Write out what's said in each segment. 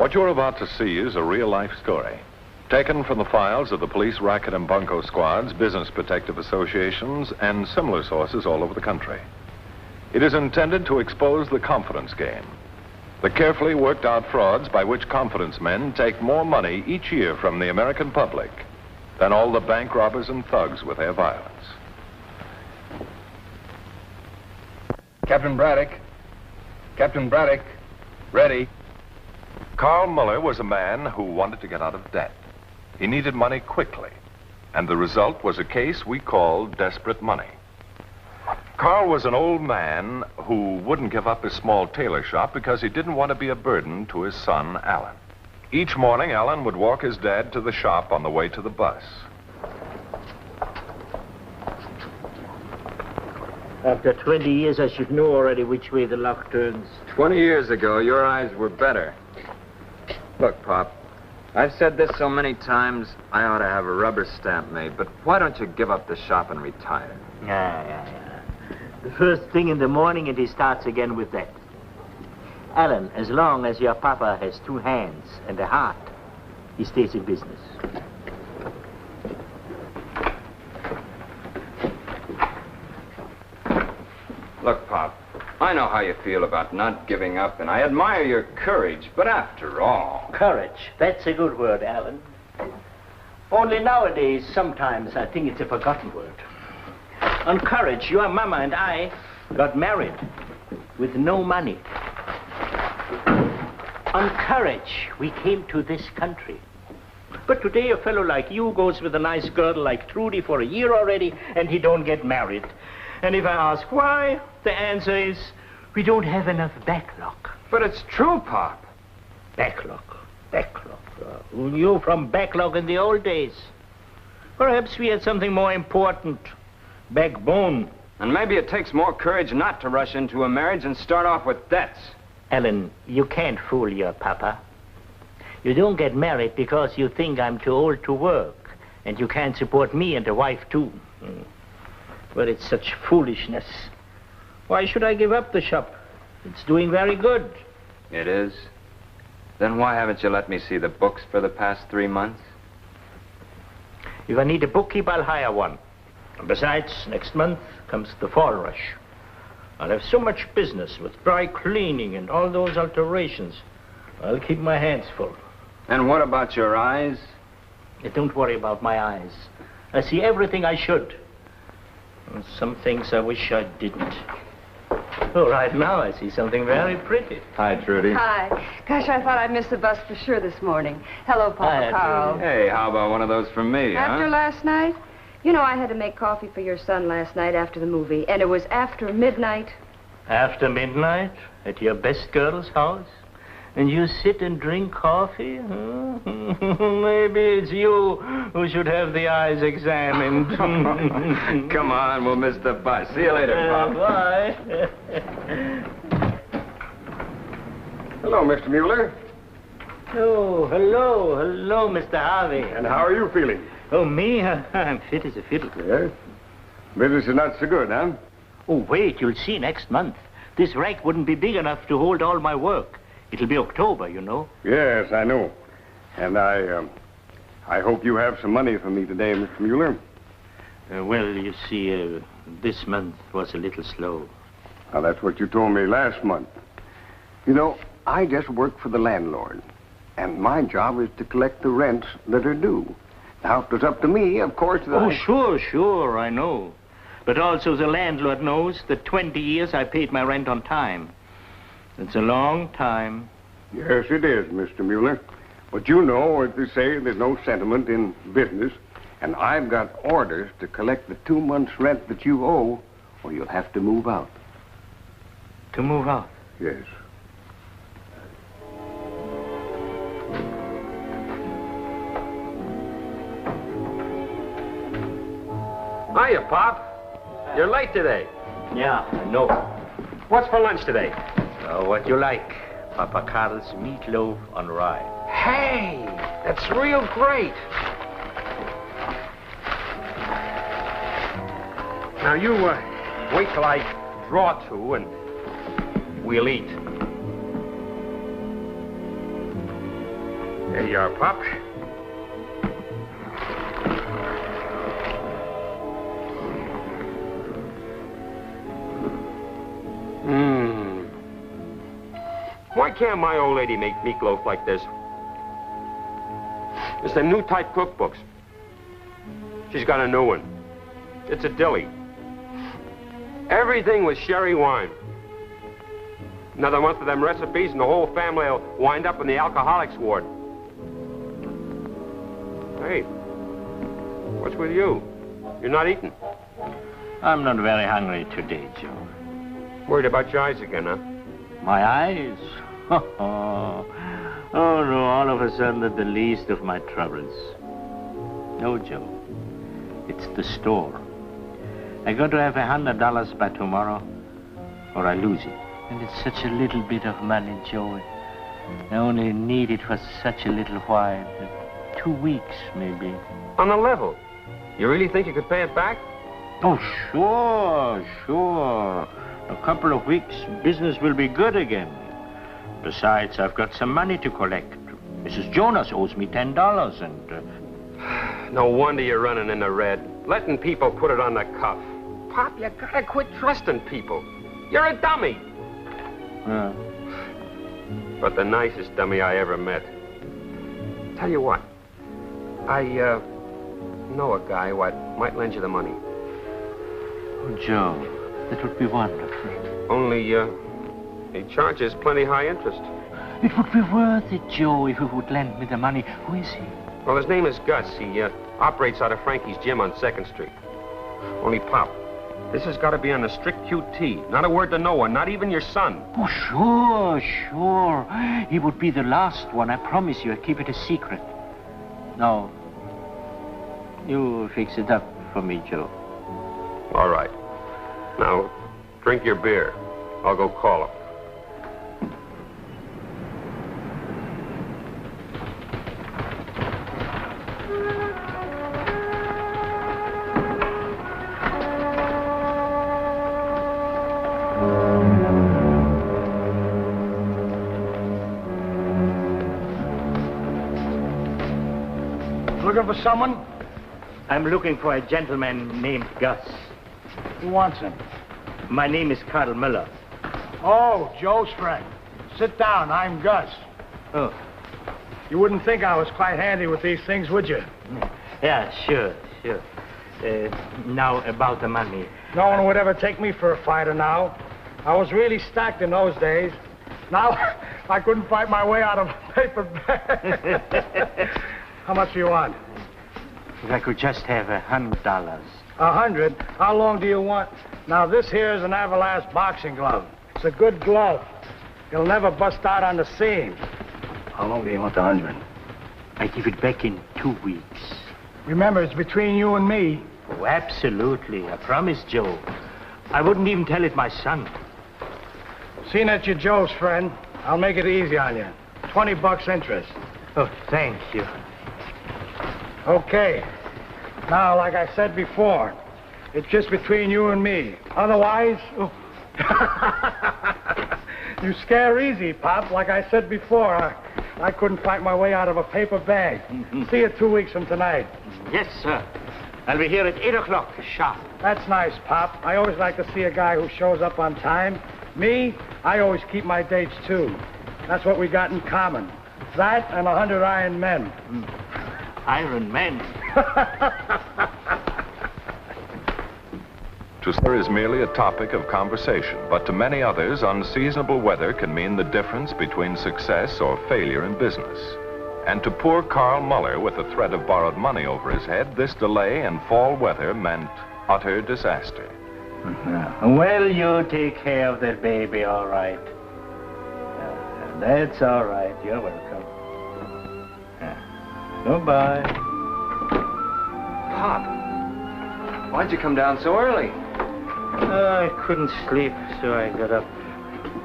What you're about to see is a real-life story, taken from the files of the police racket and bunco squads, business protective associations, and similar sources all over the country. It is intended to expose the confidence game, the carefully worked out frauds by which confidence men take more money each year from the American public than all the bank robbers and thugs with their violence. Captain Braddock. Captain Braddock. Ready. Carl Muller was a man who wanted to get out of debt. He needed money quickly, and the result was a case we called Desperate Money. Carl was an old man who wouldn't give up his small tailor shop because he didn't want to be a burden to his son, Alan. Each morning, Alan would walk his dad to the shop on the way to the bus. After 20 years, I should know already which way the luck turns. 20 years ago, your eyes were better. Look, Pop, I've said this so many times, I ought to have a rubber stamp made, but why don't you give up the shop and retire? Yeah. The first thing in the morning, and he starts again with that. Alan, as long as your papa has 2 hands and a heart, he stays in business. Look, Pop, I know how you feel about not giving up, and I admire your courage, but after all... Courage, that's a good word, Alan. Only nowadays, sometimes I think it's a forgotten word. On courage, your mama and I got married with no money. On courage, we came to this country. But today, a fellow like you goes with a nice girl like Trudy for a year already, and he don't get married. And if I ask why, the answer is, we don't have enough backlog. But it's true, Pop. Backlog. Who knew from backlog in the old days? Perhaps we had something more important. Backbone. And maybe it takes more courage not to rush into a marriage and start off with debts. Alan, you can't fool your papa. You don't get married because you think I'm too old to work, and you can't support me and the wife too. But it's such foolishness. Why should I give up the shop? It's doing very good. It is? Then why haven't you let me see the books for the past 3 months? If I need a bookkeeper, I'll hire one. And besides, next month comes the fall rush. I'll have so much business with dry cleaning and all those alterations. I'll keep my hands full. And what about your eyes? Don't worry about my eyes. I see everything I should. And some things I wish I didn't. Oh, right now I see something very pretty. Hi, Trudy. Hi. Gosh, I thought I'd missed the bus for sure this morning. Hello, Papa Hi, Carl. Trudy. Hey, how about one of those from me, After last night? You know, I had to make coffee for your son last night after the movie, and it was after midnight. After midnight? At your best girl's house? And you sit and drink coffee? Maybe it's you who should have the eyes examined. Come on, we'll miss the bus. See you later, Pop. Bye. Hello, Mr. Mueller. Oh, hello, Mr. Harvey. And how are you feeling? Oh, me? I'm fit as a fiddle. Yes? Business is not so good, huh? Oh, wait, you'll see next month. This rack wouldn't be big enough to hold all my work. It'll be October, you know. Yes, I know. And I hope you have some money for me today, Mr. Mueller. Well, you see, this month was a little slow. Now, that's what you told me last month. You know, I just work for the landlord. And my job is to collect the rents that are due. Now, if it's up to me, of course... Oh, sure, I know. But also the landlord knows that 20 years I paid my rent on time. It's a long time. Yes, it is, Mr. Mueller. But you know, as they say, there's no sentiment in business. And I've got orders to collect the 2 months' rent that you owe, or you'll have to move out. To move out? Yes. Hiya, Pop. You're late today. Yeah, I know. What's for lunch today? What you like. Papa Carl's meatloaf on rye. Hey, that's real great. Now, you wait till I draw to, and we'll eat. There you are, Pop. Why can't my old lady make meatloaf like this? It's the new type cookbooks. She's got a new one. It's a dilly. Everything with sherry wine. Another month of them recipes and the whole family will wind up in the alcoholics ward. Hey, what's with you? You're not eating. I'm not very hungry today, Joe. Worried about your eyes again, huh? My eyes? Oh, no, all of a sudden they're the least of my troubles. No, Joe. It's the store. I got to have $100 by tomorrow, or I lose it. And it's such a little bit of money, Joe. I only need it for such a little while. 2 weeks, maybe. On the level. You really think you could pay it back? Oh, sure. A couple of weeks, business will be good again. Besides, I've got some money to collect. Mrs. Jonas owes me $10, and... No wonder you're running in the red. Letting people put it on the cuff. Pop, you gotta quit trusting people. You're a dummy. But the nicest dummy I ever met. Tell you what. I know a guy who might lend you the money. Oh, Joe, that would be wonderful. Only, he charges plenty high interest. It would be worth it, Joe, if you would lend me the money. Who is he? Well, his name is Gus. He operates out of Frankie's gym on 2nd Street. Only, Pop, this has got to be on a strict QT. Not a word to no one, not even your son. Oh, sure. He would be the last one. I promise you. I'll keep it a secret. No. You fix it up for me, Joe. All right. Now, drink your beer. I'll go call him. Looking for someone? I'm looking for a gentleman named Gus. Who wants him? My name is Carl Miller. Oh, Joe's friend. Sit down. I'm Gus. Oh. You wouldn't think I was quite handy with these things, would you? Yeah, sure. Now, about the money. No one would ever take me for a fighter now. I was really stacked in those days. Now, I couldn't fight my way out of a paper bag. How much do you want? If I could just have $100. 100? How long do you want? Now, this here is an Everlast boxing glove. It's a good glove. It'll never bust out on the seam. How long do you want the 100? I give it back in 2 weeks. Remember, it's between you and me. Oh, absolutely. I promise, Joe. I wouldn't even tell it my son. Seeing that you're Joe's friend, I'll make it easy on you. $20 interest. Oh, thank you. Okay. Now, like I said before, it's just between you and me. Otherwise... Oh. You scare easy, Pop. Like I said before, I couldn't fight my way out of a paper bag. See you 2 weeks from tonight. Yes, sir. I'll be here at 8 o'clock, sharp. That's nice, Pop. I always like to see a guy who shows up on time. Me, I always keep my dates, too. That's what we got in common. That and 100 Iron Men. Iron Men? To some is merely a topic of conversation, but to many others, unseasonable weather can mean the difference between success or failure in business. And to poor Carl Muller, with the threat of borrowed money over his head, this delay in fall weather meant utter disaster. Well, you take care of that baby, all right. That's all right. You're welcome. Goodbye. Pop, why'd you come down so early? I couldn't sleep, so I got up.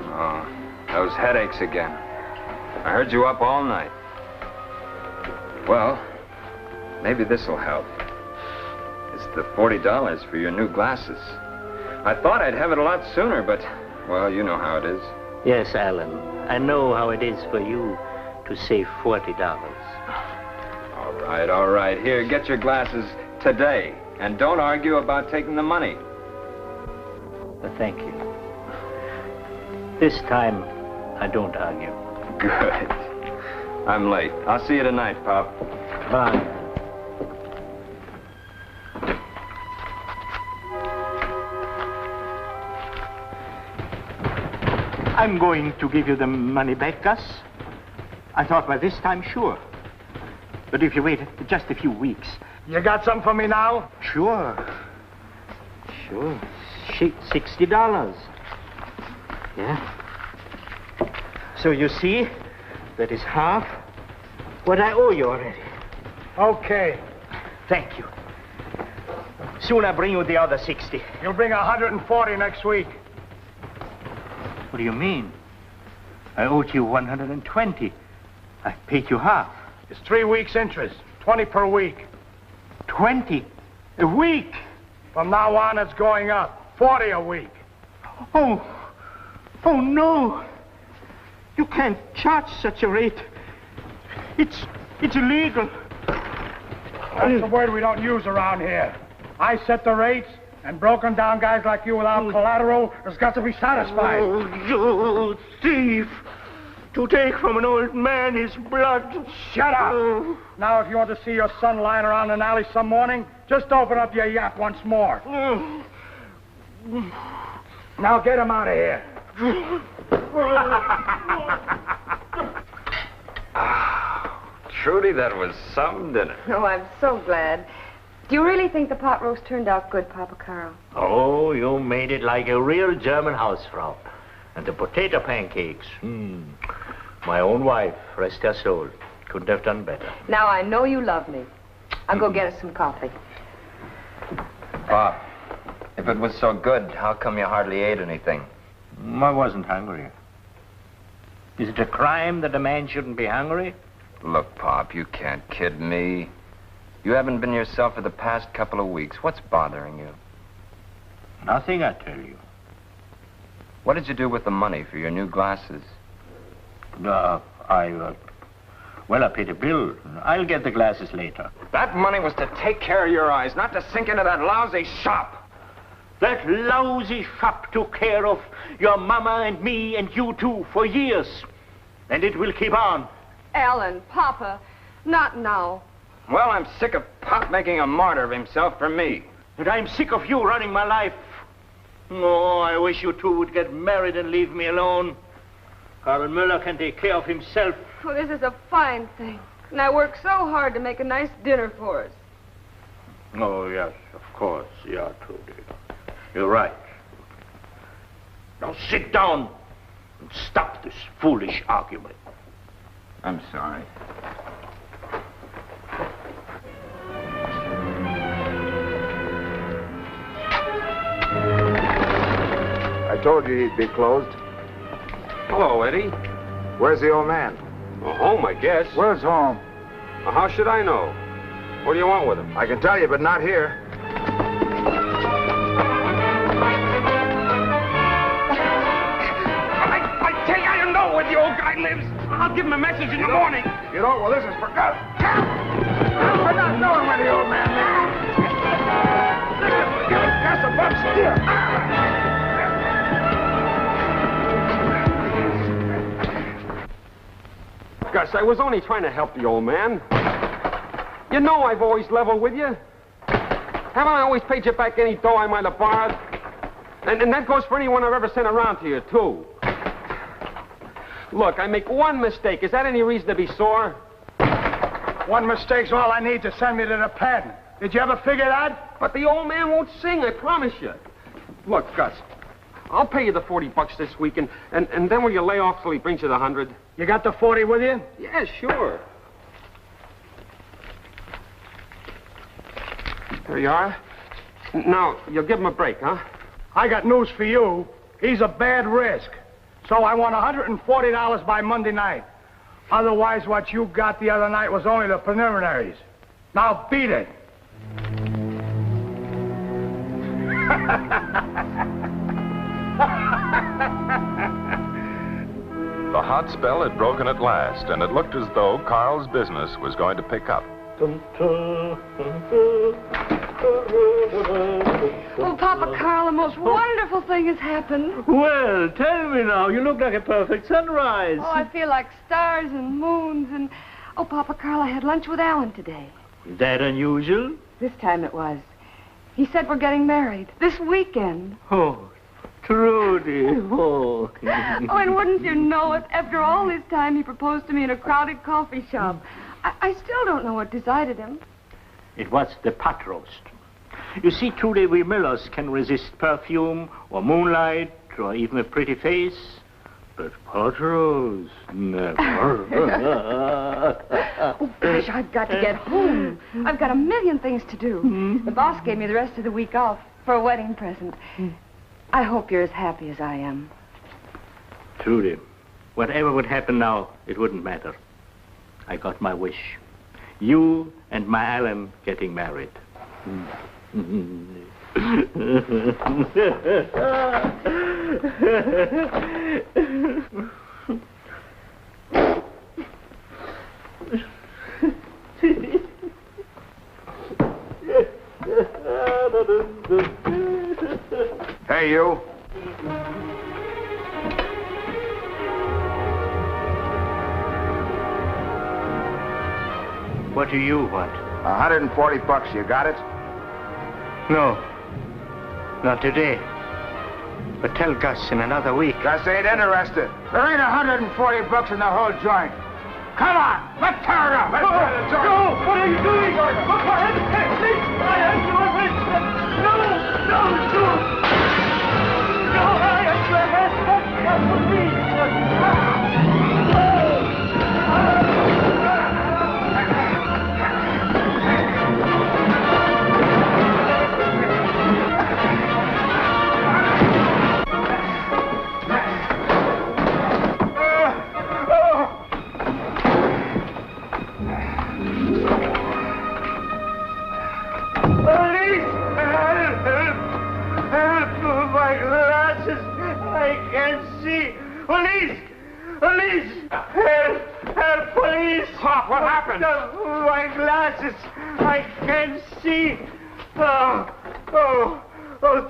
Oh, those headaches again. I heard you up all night. Well, maybe this'll help. It's the $40 for your new glasses. I thought I'd have it a lot sooner, but, well, you know how it is. Yes, Alan. I know how it is for you to to save $40. All right. Here, get your glasses today. And don't argue about taking the money. Thank you. This time, I don't argue. Good. I'm late. I'll see you tonight, Pop. Bye. I'm going to give you the money back, Gus. I thought by this time, sure. But if you wait just a few weeks... You got something for me now? Sure. $60. Yeah. So you see, that is half what I owe you already. Okay. Thank you. Soon I'll bring you the other 60. You'll bring 140 next week. What do you mean? I owed you 120. I paid you half. It's 3 weeks' interest, 20 per week. 20 a week? From now on, it's going up, 40 a week. Oh no. You can't charge such a rate. It's illegal. That's a word we don't use around here. I set the rates, and broken down guys like you without collateral has got to be satisfied. Oh, you thief. To take from an old man his blood. Shut up! Now, if you want to see your son lying around an alley some morning, just open up your yap once more. Now get him out of here. Trudy, that was some dinner. Oh, I'm so glad. Do you really think the pot roast turned out good, Papa Carl? Oh, you made it like a real German hausfrau. And the potato pancakes. My own wife, rest her soul, couldn't have done better. Now I know you love me. I'll go get us some coffee. Pop, if it was so good, how come you hardly ate anything? I wasn't hungry. Is it a crime that a man shouldn't be hungry? Look, Pop, you can't kid me. You haven't been yourself for the past couple of weeks. What's bothering you? Nothing, I tell you. What did you do with the money for your new glasses? I paid a bill. I'll get the glasses later. That money was to take care of your eyes, not to sink into that lousy shop. That lousy shop took care of your mama and me and you too for years. And it will keep on. Ellen, Papa, not now. Well, I'm sick of Pop making a martyr of himself for me. And I'm sick of you running my life. Oh, I wish you two would get married and leave me alone. Carl Müller can take care of himself. Oh, this is a fine thing. And I work so hard to make a nice dinner for us. Oh, yes, of course. Yeah, Trudy. You're right. Now sit down and stop this foolish argument. I'm sorry. I told you he'd be closed. Hello, Eddie. Where's the old man? Well, home, I guess. Where's home? Well, how should I know? What do you want with him? I can tell you, but not here. I tell you, I don't know where the old guy lives. I'll give him a message in the morning. You don't? Well, this is for good. I'm not knowing where the old man lives. That's a bunch here. Gus, I was only trying to help the old man. You know I've always leveled with you. Haven't I always paid you back any dough I might have borrowed? And that goes for anyone I've ever sent around to you, too. Look, I make one mistake. Is that any reason to be sore? One mistake's all I need to send me to the pen. Did you ever figure that? But the old man won't sing, I promise you. Look, Gus, I'll pay you the $40 this week, and then will you lay off till he brings you the 100? You got the 40 with you? Yeah, sure. There you are. Now, you'll give him a break, huh? I got news for you. He's a bad risk. So I want $140 by Monday night. Otherwise, what you got the other night was only the preliminaries. Now, beat it. The hot spell had broken at last, and it looked as though Carl's business was going to pick up. Oh, Papa Carl, the most wonderful thing has happened. Well, tell me now. You look like a perfect sunrise. Oh, I feel like stars and moons and... Oh, Papa Carl, I had lunch with Alan today. Is that unusual? This time it was. He said we're getting married this weekend. Oh, Trudy. Oh. Oh, and wouldn't you know it? After all this time, he proposed to me in a crowded coffee shop. I still don't know what decided him. It was the pot roast. You see, Trudy, we Millers can resist perfume or moonlight or even a pretty face. But pot roast, never. Oh, gosh, I've got to get home. I've got a million things to do. The boss gave me the rest of the week off for a wedding present. I hope you're as happy as I am. Trudy, whatever would happen now, it wouldn't matter. I got my wish. You and my Alan getting married. Hey, you. What do you want? $140, you got it? No. Not today. But tell Gus in another week. Gus ain't interested. There ain't $140 in the whole joint. Come on, let's tear it up. Let's tear the joint. No, what are you doing? For heaven's sake, please! I am your husband! No, no, no! No, I am your husband! That's for me! Pop, what happened? My glasses. I can't see. Oh,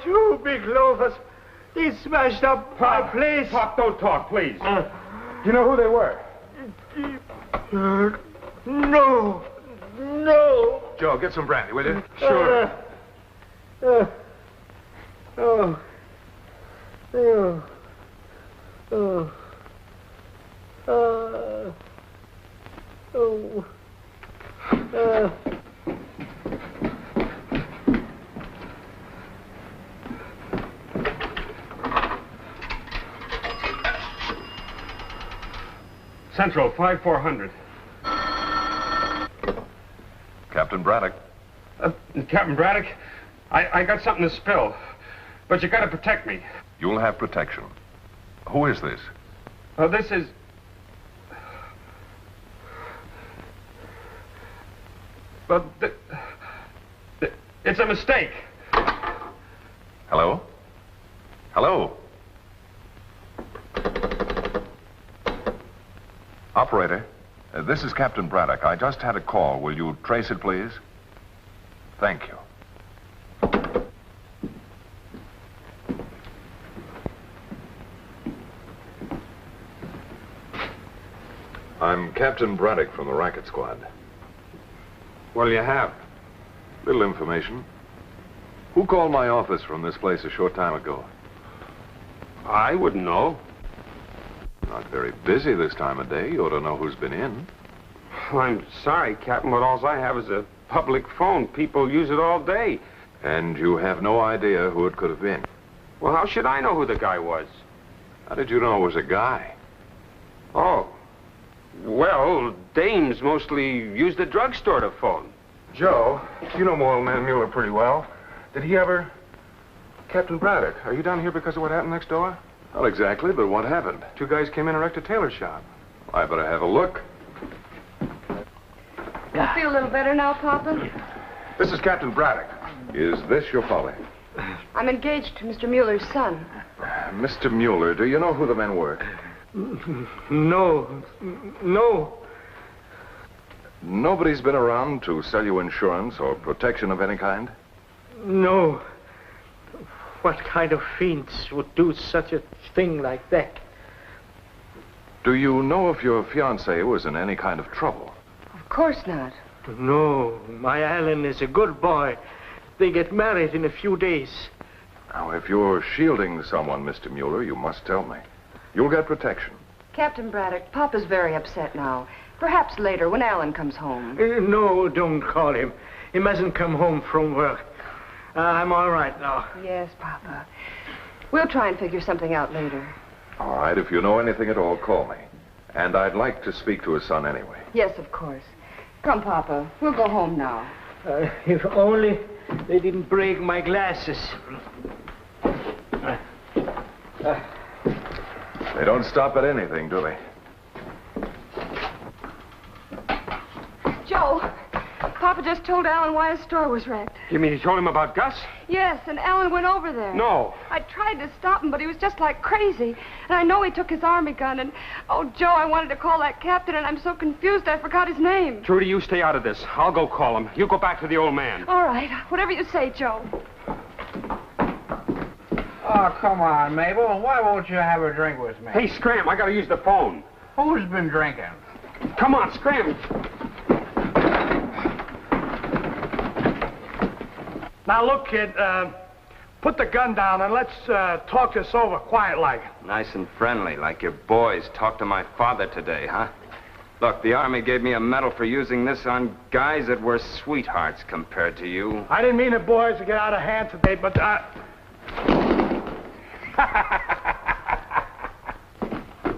two big loafers. They smashed up my place. Pop, don't talk, please. Do you know who they were? No. Joe, get some brandy, will you? Sure. Central, 5400. Captain Braddock. Captain Braddock, I got something to spill, but you gotta protect me. You'll have protection. Who is this? This is... Well, it's a mistake. Hello? Hello? Operator, this is Captain Braddock. I just had a call. Will you trace it, please? Thank you. I'm Captain Braddock from the Racket Squad. What'll you have? Little information. Who called my office from this place a short time ago? I wouldn't know. Not very busy this time of day. You ought to know who's been in. I'm sorry, Captain, but all I have is a public phone. People use it all day. And you have no idea who it could have been. Well, how should I know who the guy was? How did you know it was a guy? Oh. Well, dames mostly use the drugstore to phone. Joe, you know old man Mueller pretty well. Did he ever... Captain Braddock, are you down here because of what happened next door? Not exactly, but what happened? Two guys came in and wrecked a tailor shop. I better have a look. You feel a little better now, Papa? This is Captain Braddock. Is this your Polly? I'm engaged to Mr. Mueller's son. Mr. Mueller, do you know who the men were? No. No. Nobody's been around to sell you insurance or protection of any kind? No. What kind of fiends would do such a thing like that? Do you know if your fiancé was in any kind of trouble? Of course not. No. My Alan is a good boy. They get married in a few days. Now, if you're shielding someone, Mr. Mueller, you must tell me. You'll get protection. Captain Braddock, Papa's very upset now. Perhaps later, when Alan comes home. No, don't call him. He mustn't come home from work. I'm all right now. Yes, Papa. We'll try and figure something out later. All right, if you know anything at all, call me. And I'd like to speak to his son anyway. Yes, of course. Come, Papa. We'll go home now. If only they didn't break my glasses. They don't stop at anything, do they? Joe, Papa just told Alan why his store was wrecked. You mean you told him about Gus? Yes, and Alan went over there. No. I tried to stop him, but he was just like crazy. And I know he took his army gun, and... Oh, Joe, I wanted to call that captain, and I'm so confused I forgot his name. Trudy, you stay out of this. I'll go call him. You go back to the old man. All right. Whatever you say, Joe. Oh, come on, Mabel. Why won't you have a drink with me? Hey, Scram, I gotta use the phone. Who's been drinking? Come on, Scram. Now, look, kid, put the gun down and let's talk this over quiet-like. Nice and friendly, like your boys talked to my father today, huh? Look, the Army gave me a medal for using this on guys that were sweethearts compared to you. I didn't mean the boys to get out of hand today, but...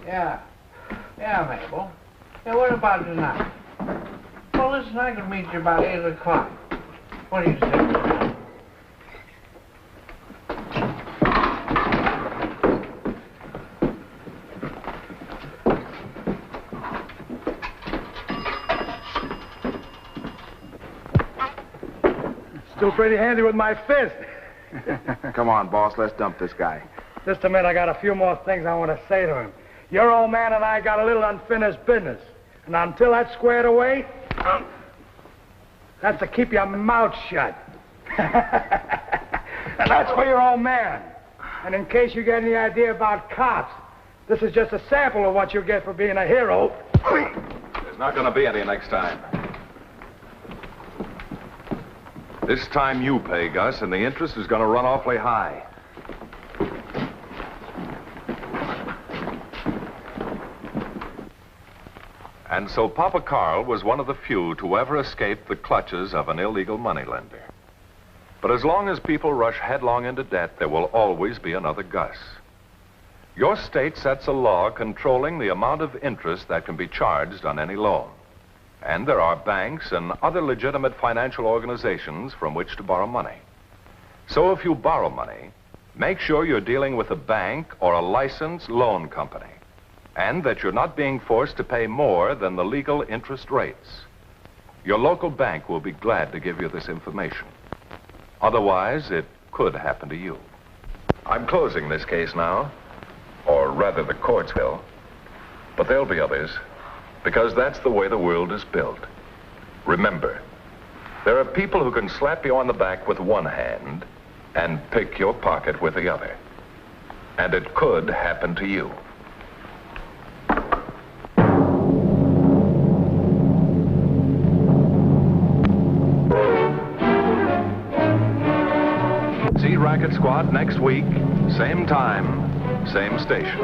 Yeah, Mabel. Yeah, what about tonight? Well, listen, I can meet you about 8 o'clock. What do you say? Still pretty handy with my fist. Come on, boss, let's dump this guy. Just a minute, I got a few more things I want to say to him. Your old man and I got a little unfinished business. And until that's squared away, that's to keep your mouth shut. And that's for your old man. And in case you get any idea about cops, this is just a sample of what you get for being a hero. There's not going to be any next time. This time you pay, Gus, and the interest is going to run awfully high. And so Papa Carl was one of the few to ever escape the clutches of an illegal moneylender. But as long as people rush headlong into debt, there will always be another Gus. Your state sets a law controlling the amount of interest that can be charged on any loan. And there are banks and other legitimate financial organizations from which to borrow money. So if you borrow money, make sure you're dealing with a bank or a licensed loan company, and that you're not being forced to pay more than the legal interest rates. Your local bank will be glad to give you this information. Otherwise, it could happen to you. I'm closing this case now, or rather the courts will, but there'll be others, because that's the way the world is built. Remember, there are people who can slap you on the back with one hand and pick your pocket with the other. And it could happen to you. See Racket Squad next week, same time, same station.